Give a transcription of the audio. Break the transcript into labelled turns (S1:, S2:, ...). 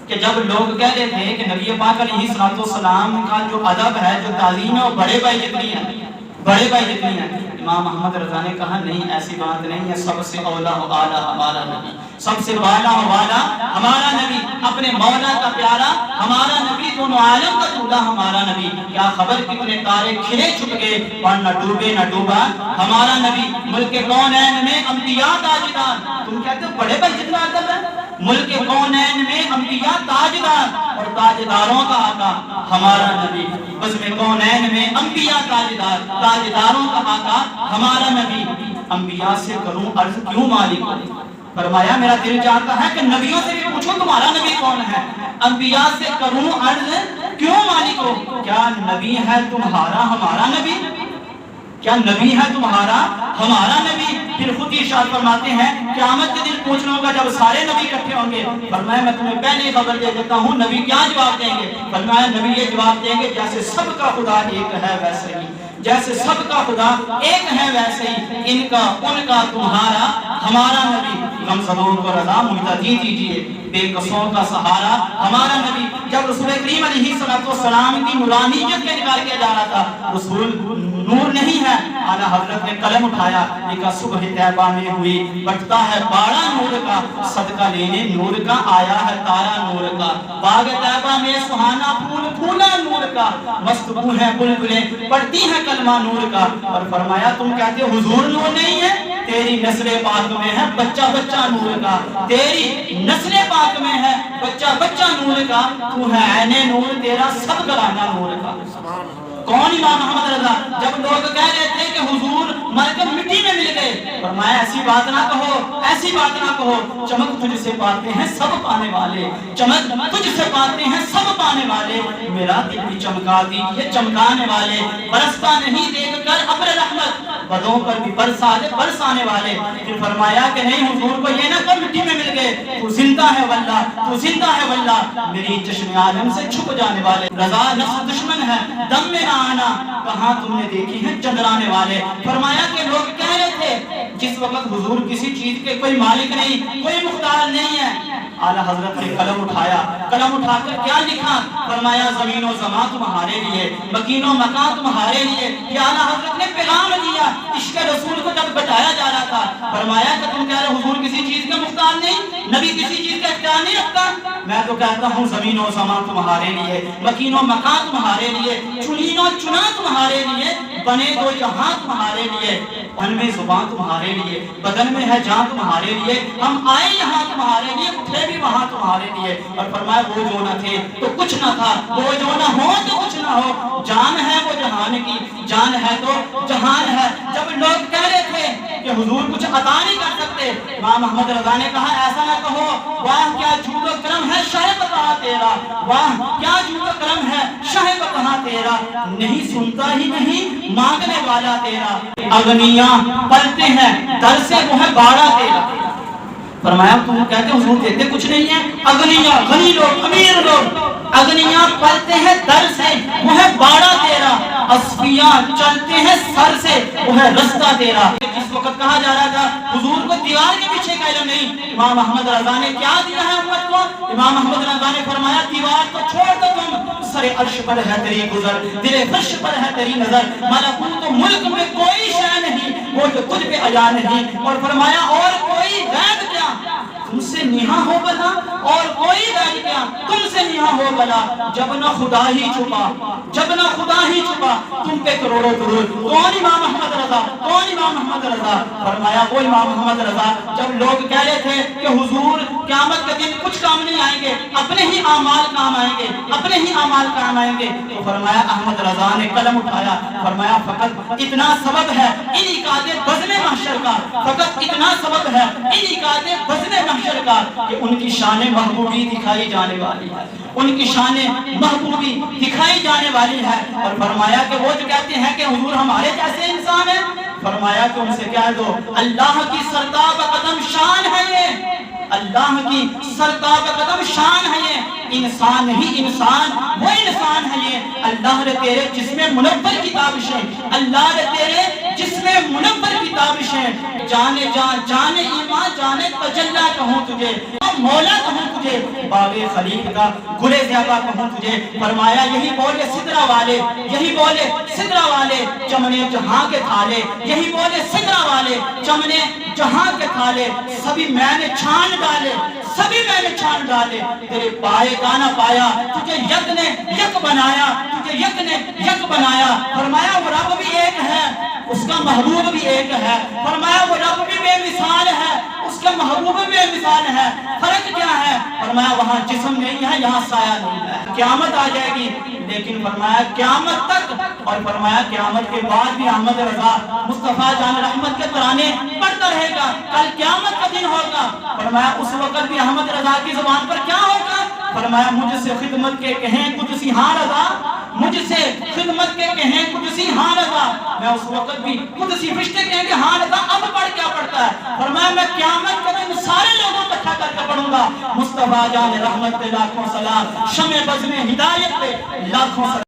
S1: کہ جب لوگ کہہ رہے تھے کہ نبی پاک علیہ السلام کا جو ادب ہے، جو تعظیم ہے، وہ بڑے بھائی جتنی ہے، بڑے بھائی جتنی ہے، امام محمد رضا نے کہا نہیں، ایسی بات نہیں ہے، سب سے اولا و اعلیٰ ہمارا نبی، سب سے بالا و والا ہمارا نبی، اپنے مولا کا پیارا ہمارا نبی، دونوں عالم کا دولا ہمارا نبی۔ کیا خبر کتنے تارے کھلے چھپ گئے اور نہ ڈوبے نہ ڈوبا ہمارا نبی۔ ملک کونین میں انبیاء تاجدار، تم کہتے ہو بڑے بھائی جتنا ادب ہے، ملک کونین میں انبیاء تاجدار اور تاجداروں کا آقا ہمارا نبی، بزم کونین میں انبیاء تاجدار، تاجداروں کا آقا ہمارا نبی۔ انبیاء سے کروں عرض کیوں مالک، فرمایا میرا دل چاہتا ہے کہ نبیوں سے بھی پوچھو تمہارا نبی کون ہے، انبیاء سے کروں عرض کیوں مالک ہو، کیا نبی ہے تمہارا ہمارا نبی، کیا نبی ہے تمہارا ہمارا نبی۔ پھر خود ہی ارشاد فرماتے ہیں قیامت کے دن پوچھنا ہوگا جب سارے نبی اکٹھے ہوں گے، فرمایا میں تمہیں پہلے خبر دے دیتا ہوں نبی کیا جواب دیں گے، فرمایا نبی یہ جواب دیں گے جیسے سب کا خدا ایک ہے ویسے ہی، جیسے سب کا خدا ایک ہے ویسے ہی ان کا ان کا تمہارا ہمارا نبی۔ غمزدوں کو رضا مہتدی دیجیے، بے قصوں کا سہارا ہمارا نبی۔ جب رسول کریم علیہ السلام کی نورانیت کا انکار کیا جا رہا تھا، رسول نور نہیں ہے، اعلیٰ حضرت نے قلم اٹھایا، لکھا صبح طیبہ میں ہوئی بٹتا ہے باڑا نور کا، صدقہ لینے نور کا آیا ہے تارا نور کا، باغ طیبہ میں سہانا پھول پھولا نور کا، مستبو ہے بلبلیں پڑھتی ہیں کلمہ نور کا۔ اور فرمایا تم کہتے ہو حضور نور نہیں ہے، تیری نسل پاک میں ہے بچہ بچہ نور کا، تیری نسل پاک میں ہے بچہ بچہ نور کا، تو ہے عین نور تیرا سب گھرانہ نور کا۔ کون امام محمد رضا؟ جب لوگ کہہ رہے تھے کہ حضور مر کر مٹی میں مل گئے، فرمایا ایسی بات نہ کہو، ایسی بات نہ کہو، چمک تجھ سے پاتے ہیں سب پانے والے، چمک تجھ سے پاتے ہیں سب پانے والے، میرا دل بھی چمکا دیجیے چمکانے والے، برستا نہیں دیکھ کر ابر رحمت، بدوں پر بھی برسانے والے۔ پھر فرمایا کہ نہیں حضور کو یہ نہ کر مٹی میں مل گئے، تو زندہ ہے واللہ، تو زندہ ہے واللہ، میری چشم عالم سے چھپ جانے والے، رضا نفس دشمن ہے دم میں نہ آنا، کہاں تم نے دیکھی ہیں چندرانے والے۔ فرمایا کہ لوگ کہہ رہے تھے جس وقت حضور کسی چیز کے کوئی مالک نہیں، کوئی مختار نہیں ہے، اعلیٰ حضرت نے قلم اٹھایا، قلم اٹھا کر کیا لکھا، فرمایا زمین و زمان تمہارے لیے، مکین و مکان تمہارے لیے۔ یہ اعلیٰ حضرت نے پیغام دیا عشق رسول کو جب بتایا جا رہا تھا، فرمایا کہ تم کہہ رہے حضور کسی چیز کا مختار نہیں، نبی کسی چیز کا اختیار نہیں رکھتا، میں تو کہتا ہوں زمین و زمان تمہارے لیے، مکین و مکان تمہارے لیے، چنین و چنا تمہارے لیے، بنے دو جہاں تمہارے لیے، ان میں زبان تمہارے لیے، بدن میں ہے جان تمہارے لیے، ہم آئے یہاں تمہارے لیے، اٹھے بھی وہاں تمہارے لیے۔ اور فرمایا وہ جو نہ تھے تو کچھ نہ تھا، وہ جو نہ ہو تو کچھ نہ ہو، جان ہے وہ جہان کی، جان ہے تو جہان ہے۔ جب لوگ کہہ رہے تھے کہ حضور کچھ عطا نہیں کر سکتے، امام محمد رضا نے کہا ایسا نہ کہو، واہ کیا جود و کرم ہے شاہ بتہا تیرا، واہ کیا جود و کرم ہے شاہ بتہا تیرا، نہیں سنتا ہی نہیں مانگنے والا تیرا، اغنیاں پلتے ہیں در سے وہ ہے باڑا تیرا۔ فرمایا تم کہتے حضور دیتے کچھ نہیں ہے، اغنیاں غنی لوگ امیر لوگ، اغنیاں پلتے ہیں در سے وہ ہے باڑا تیرا، اصفیاں چلتے ہیں سر سے وہ ہے رستہ تیرا۔ جس وقت کہا جا رہا تھا حضور کو دیوار کے پیچھے کا علم نہیں، امام محمد رضا نے کیا دیا ہے امت کو؟ امام محمد رضا نے فرمایا دیوار کو چھوڑ دو تم، سر عرش پر ہے تیری گزر، دل فرش پر ہے تیری نظر، ملکوت و ملک میں کوئی شے نہیں وہ جو تجھ پہ عیا نہیں۔ اور فرمایا اور کوئی غیب کیا تم سے نہاں ہو بلا، اور کوئی غیب کیا تم سے نہاں ہو بلا، جب نہ خدا ہی چھپا، جب نہ خدا ہی چھپا تم پہ کروڑوں درود۔ کون امام محمد رضا؟ کون امام محمد رضا؟ فرمایا وہ امام محمد رضا جب لوگ کہہ رہے تھے کہ حضور قیامت کے دن کچھ کام نہیں آئیں گے، اپنے ہی اعمال کام آئیں گے، اپنے ہی اعمال کام آئیں گے، تو فرمایا احمد رضا نے قلم اٹھایا، فرمایا فقط اتنا سبب ہے انہی قاعدے بزم محشر کا، فقط اتنا سبب ہے انہی قاعدے بزم محشر کا کہ ان کی شان محبوبی دکھائی جانے والی ہے، ان کی شان محبوبی دکھائی جانے والی ہے۔ اور فرمایا کہ وہ جو کہتے ہیں کہ حضور ہمارے جیسے انسان ہیں، فرمایا کہ ان سے کہہ دو اللہ کی سرتاب قدم شان ہے یہ، اللہ کی سرتاب قدم شان ہے یہ، انسان نہیں انسان وہ انسان ہے یہ، اللہ نے تیرے جسم منور کی تابشیں، اللہ نے تیرے جسم منور کی تابشیں، جانے جان جانے ایمان جانے تجلی کہوں تجھے، مولا کہوں تجھے، باب خلیل کا گلے زیبا کہوں تجھے۔ فرمایا یہی بولے سدرا والے، یہی بولے سدرا والے چمنے جہاں کے تھالے، یہی بولے سدرا والے چمنے جہاں کے تھالے، سبھی میں نے چھان ڈالے، سبھی میں نے چھان ڈالے، تیرے پائے کا نہ پایا، تجھے یک نے یک بنایا، تجھے یک نے یک بنایا۔ فرمایا وہ رب بھی ایک ہے، اس کا محبوب بھی ایک ہے۔ فرمایا وہ رب بھی بے مثال ہے، اس کا محبوب بھی بے مثال ہے۔ فرق کیا ہے؟ فرمایا وہاں جسم نہیں ہے، یہاں سایہ نہیں ہے۔ قیامت آ جائے گی، لیکن فرمایا قیامت تک، اور فرمایا قیامت کے بعد بھی احمد رضا مصطفیٰ جان رحمت کے ترانے پڑھتا رہے گا، کل قیامت کا دن ہوگا۔ فرمایا اس وقت بھی احمد رضا کی زبان پر کیا ہوگا؟ فرمایا مجھ سے خدمت کے کہیں کچھ سی ہاں رضا، مجھ سے خدمت کے کہیں کچھ سی ہاں رضا۔ میں اس وقت بھی کچھ سی فرشتے کہیں گے ہاں رضا، اب پڑھ کیا پڑھتا ہے؟ فرمایا میں قیامت کے دن سارے لوگوں کو اکٹھا کر کے پڑھوں گا، مصطفیٰ جان رحمت پہ لاکھوں سلام، شمع بزم ہدایت پہ لاکھوں سلام۔